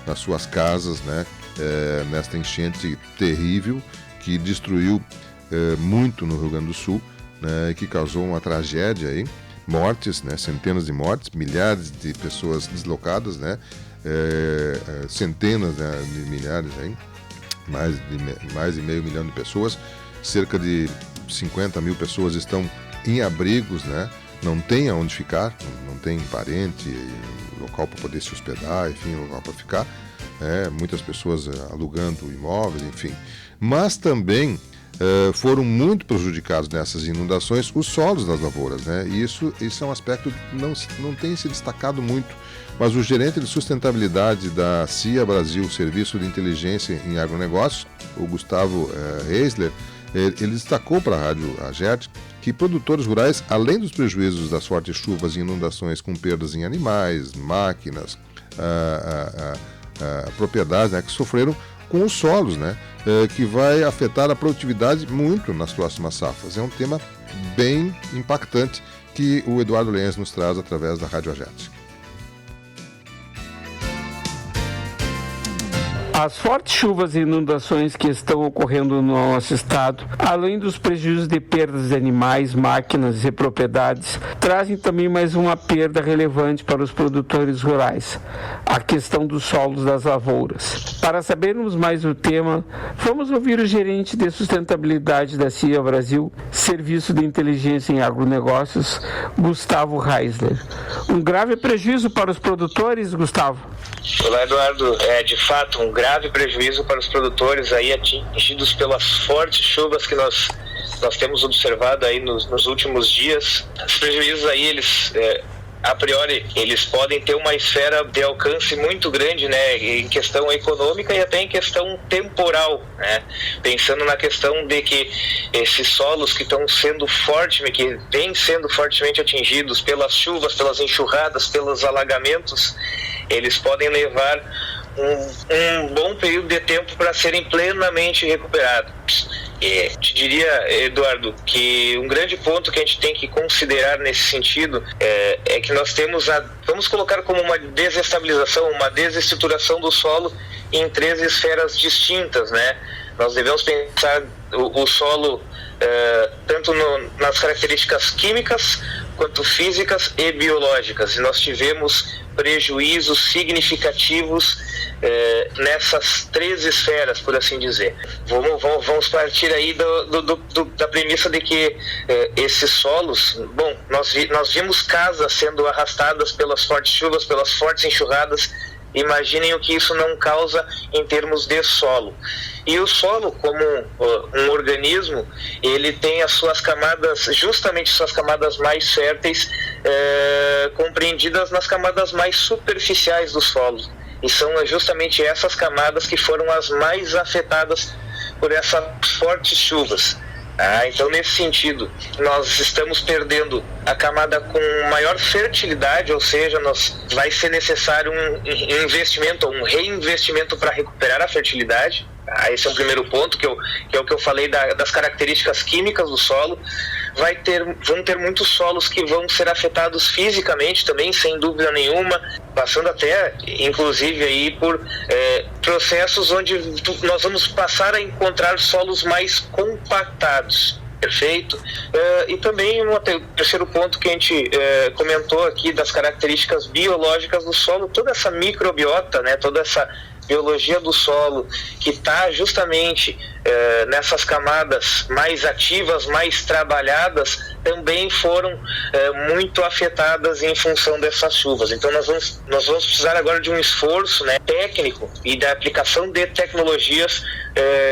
nas suas casas, né, nesta enchente terrível que destruiu muito no Rio Grande do Sul, né, que causou uma tragédia aí, mortes, né, centenas de mortes, milhares de pessoas deslocadas, né, centenas, né, de milhares aí, mais de meio milhão de pessoas, cerca de 50 mil pessoas estão em abrigos, né, não tem aonde ficar, não tem parente, local para poder se hospedar, enfim, local para ficar, muitas pessoas alugando imóveis, enfim, mas também foram muito prejudicados nessas inundações os solos das lavouras, né? E isso é um aspecto que não tem se destacado muito, mas o gerente de sustentabilidade da CIA Brasil, Serviço de Inteligência em Agronegócios, o Gustavo Reisler, ele destacou para a Rádio AGERT que produtores rurais, além dos prejuízos das fortes chuvas e inundações com perdas em animais, máquinas, propriedades, né, que sofreram com os solos, né, que vai afetar a produtividade muito nas próximas safras. É um tema bem impactante que o Eduardo Lenz nos traz através da Rádio AGERT. As fortes chuvas e inundações que estão ocorrendo no nosso estado, além dos prejuízos de perdas de animais, máquinas e propriedades, trazem também mais uma perda relevante para os produtores rurais, a questão dos solos das lavouras. Para sabermos mais do tema, vamos ouvir o gerente de sustentabilidade da CIA Brasil, Serviço de Inteligência em Agronegócios, Gustavo Reisler. Um grave prejuízo para os produtores, Gustavo? Olá, Eduardo. De fato um grave prejuízo para os produtores aí atingidos pelas fortes chuvas que nós temos observado aí nos últimos dias. Os prejuízos aí, eles a priori, eles podem ter uma esfera de alcance muito grande, né, em questão econômica e até em questão temporal, né, pensando na questão de que esses solos que vêm sendo fortemente atingidos pelas chuvas, pelas enxurradas, pelos alagamentos, eles podem levar um bom período de tempo para serem plenamente recuperados. Te diria, Eduardo, que um grande ponto que a gente tem que considerar nesse sentido é que nós temos vamos colocar como uma desestabilização, uma desestruturação do solo em 3 esferas distintas, né? Nós devemos pensar o solo tanto nas características químicas quanto físicas e biológicas. E nós tivemos prejuízos significativos nessas 3 esferas, por assim dizer. Vamos partir aí da premissa de que esses solos, nós vimos casas sendo arrastadas pelas fortes chuvas, pelas fortes enxurradas. Imaginem o que isso não causa em termos de solo. E o solo, como um organismo, ele tem as suas camadas, justamente suas camadas mais férteis, compreendidas nas camadas mais superficiais do solo. E são justamente essas camadas que foram as mais afetadas por essas fortes chuvas. Então, nesse sentido, nós estamos perdendo a camada com maior fertilidade, ou seja, vai ser necessário um investimento, um reinvestimento para recuperar a fertilidade. Esse é o primeiro ponto, que é o que eu falei das características químicas do solo. Vão ter muitos solos que vão ser afetados fisicamente também, sem dúvida nenhuma, passando até, inclusive, aí por processos onde nós vamos passar a encontrar solos mais compactados. Perfeito? E também o terceiro ponto que a gente comentou aqui das características biológicas do solo, toda essa microbiota, né, toda essa biologia do solo que está justamente nessas camadas mais ativas, mais trabalhadas, também foram muito afetadas em função dessas chuvas. Então nós vamos precisar agora de um esforço, né, técnico e da aplicação de tecnologias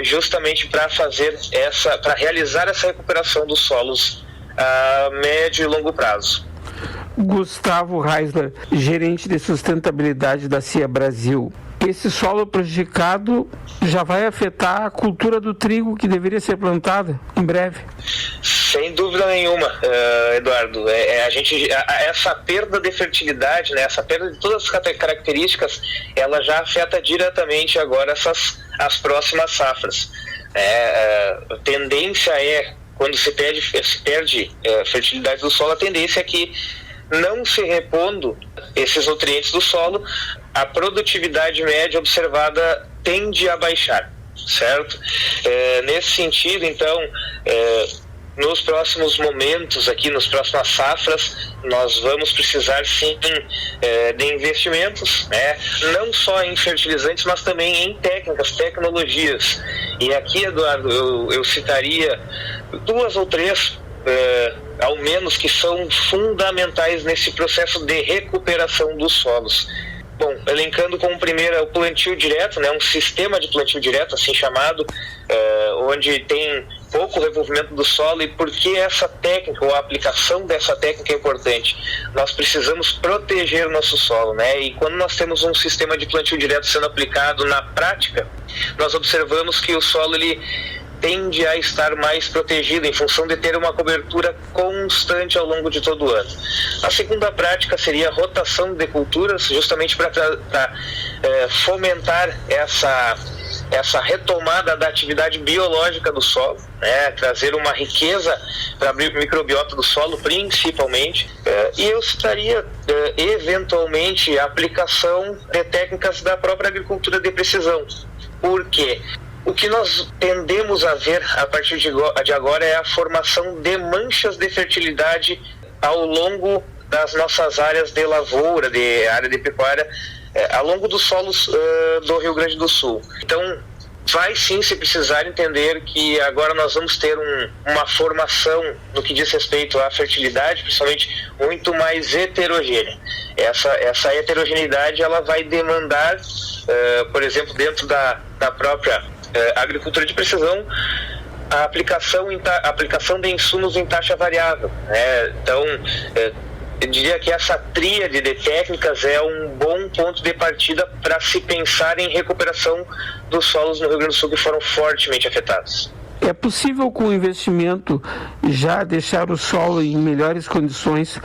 justamente para realizar essa recuperação dos solos a médio e longo prazo. Gustavo Reisler, gerente de sustentabilidade da CIA Brasil. Esse solo prejudicado já vai afetar a cultura do trigo que deveria ser plantada em breve? Sem dúvida nenhuma, Eduardo. Essa perda de fertilidade, né, essa perda de todas as características, ela já afeta diretamente agora as próximas safras. A tendência quando se perde fertilidade do solo, a tendência é que, não se repondo esses nutrientes do solo, a produtividade média observada tende a baixar, certo? Nesse sentido, então, nos próximos momentos aqui, nas próximas safras, nós vamos precisar sim de investimentos, né? Não só em fertilizantes, mas também em técnicas, tecnologias. E aqui, Eduardo, eu citaria 2 ou 3, ao menos, que são fundamentais nesse processo de recuperação dos solos. Bom, elencando como primeiro o plantio direto, né, um sistema de plantio direto, assim chamado, onde tem pouco revolvimento do solo. E por que essa técnica, ou a aplicação dessa técnica é importante? Nós precisamos proteger o nosso solo, né? E quando nós temos um sistema de plantio direto sendo aplicado na prática, nós observamos que o solo ele tende a estar mais protegido em função de ter uma cobertura constante ao longo de todo o ano. A segunda prática seria a rotação de culturas, justamente para fomentar essa retomada da atividade biológica do solo, né? Trazer uma riqueza para a microbiota do solo, principalmente. E eu citaria, eventualmente, a aplicação de técnicas da própria agricultura de precisão. Por quê? O que nós tendemos a ver a partir de agora é a formação de manchas de fertilidade ao longo das nossas áreas de lavoura, de área de pecuária, ao longo dos solos do Rio Grande do Sul. Então, vai sim se precisar entender que agora nós vamos ter uma formação no que diz respeito à fertilidade, principalmente muito mais heterogênea. Essa heterogeneidade ela vai demandar, por exemplo, dentro da própria agricultura de precisão, a aplicação de insumos em taxa variável, né? Então, eu diria que essa tríade de técnicas é um bom ponto de partida para se pensar em recuperação dos solos no Rio Grande do Sul que foram fortemente afetados. É possível, com o investimento, já deixar o solo em melhores condições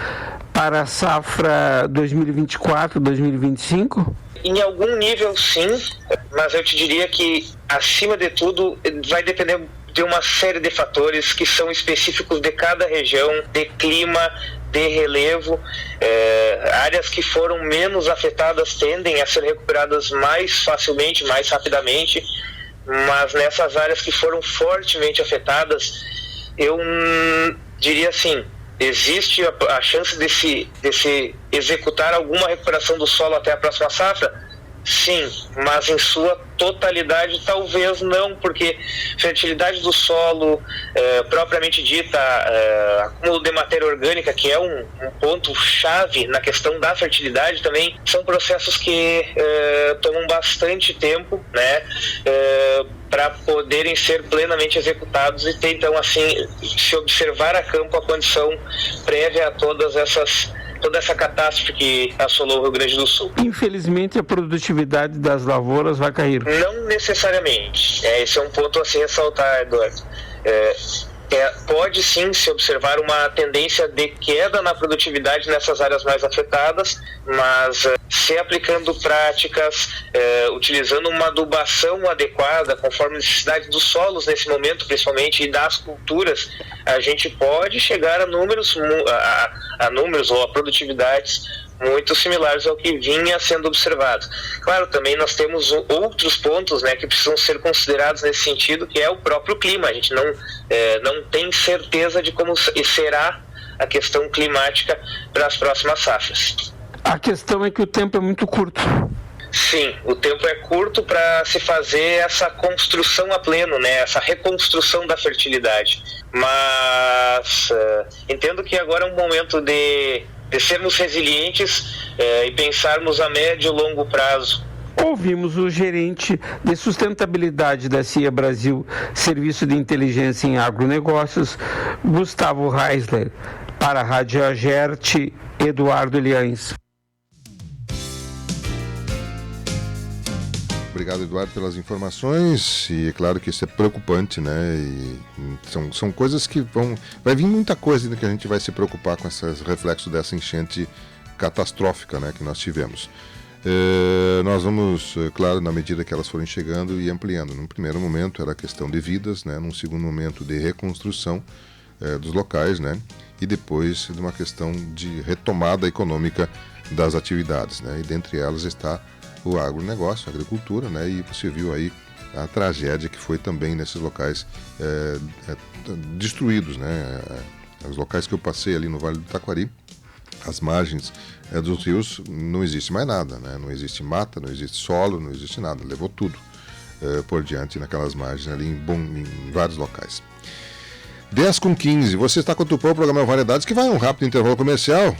para a safra 2024-2025? Em algum nível, sim, mas eu te diria que, acima de tudo, vai depender de uma série de fatores que são específicos de cada região, de clima, de relevo. Áreas que foram menos afetadas tendem a ser recuperadas mais facilmente, mais rapidamente, mas nessas áreas que foram fortemente afetadas, eu diria assim, existe a chance de se executar alguma recuperação do solo até a próxima safra? Sim, mas em sua totalidade talvez não, porque fertilidade do solo, propriamente dita, acúmulo de matéria orgânica, que é um ponto-chave na questão da fertilidade também, são processos que tomam bastante tempo, né, para poderem ser plenamente executados e ter, então, assim, se observar a campo a condição prévia a toda essa catástrofe que assolou o Rio Grande do Sul. Infelizmente, a produtividade das lavouras vai cair. Não necessariamente. Esse é um ponto a se ressaltar, Eduardo. Pode sim se observar uma tendência de queda na produtividade nessas áreas mais afetadas, mas se aplicando práticas, utilizando uma adubação adequada, conforme a necessidade dos solos nesse momento, principalmente, e das culturas, a gente pode chegar a números ou a produtividades muito similares ao que vinha sendo observado. Claro, também nós temos outros pontos, né, que precisam ser considerados nesse sentido, que é o próprio clima. A gente não tem certeza de como será a questão climática para as próximas safras. A questão é que o tempo é muito curto. Sim, o tempo é curto para se fazer essa construção a pleno, né, essa reconstrução da fertilidade. Mas entendo que agora é um momento de sermos resilientes e pensarmos a médio e longo prazo. Ouvimos o gerente de sustentabilidade da CIA Brasil, Serviço de Inteligência em Agronegócios, Gustavo Reisler. Para a Rádio Agerte, Eduardo Liães. Obrigado, Eduardo, pelas informações. E é claro que isso é preocupante, né? E são coisas que vai vir muita coisa ainda que a gente vai se preocupar com esses reflexos dessa enchente catastrófica, né, que nós tivemos. Nós vamos, claro, na medida que elas forem chegando e ampliando. Num primeiro momento era a questão de vidas, né? Num segundo momento de reconstrução dos locais, né? E depois de uma questão de retomada econômica das atividades, né? E dentre elas está o agronegócio, a agricultura, né? E você viu aí a tragédia que foi também nesses locais destruídos, né? Os locais que eu passei ali no Vale do Taquari, as margens dos rios, não existe mais nada, né? Não existe mata, não existe solo, não existe nada, levou tudo por diante naquelas margens ali em vários locais. 10h15, você está com o Tupã, o programa Variedades, que vai a um rápido intervalo comercial.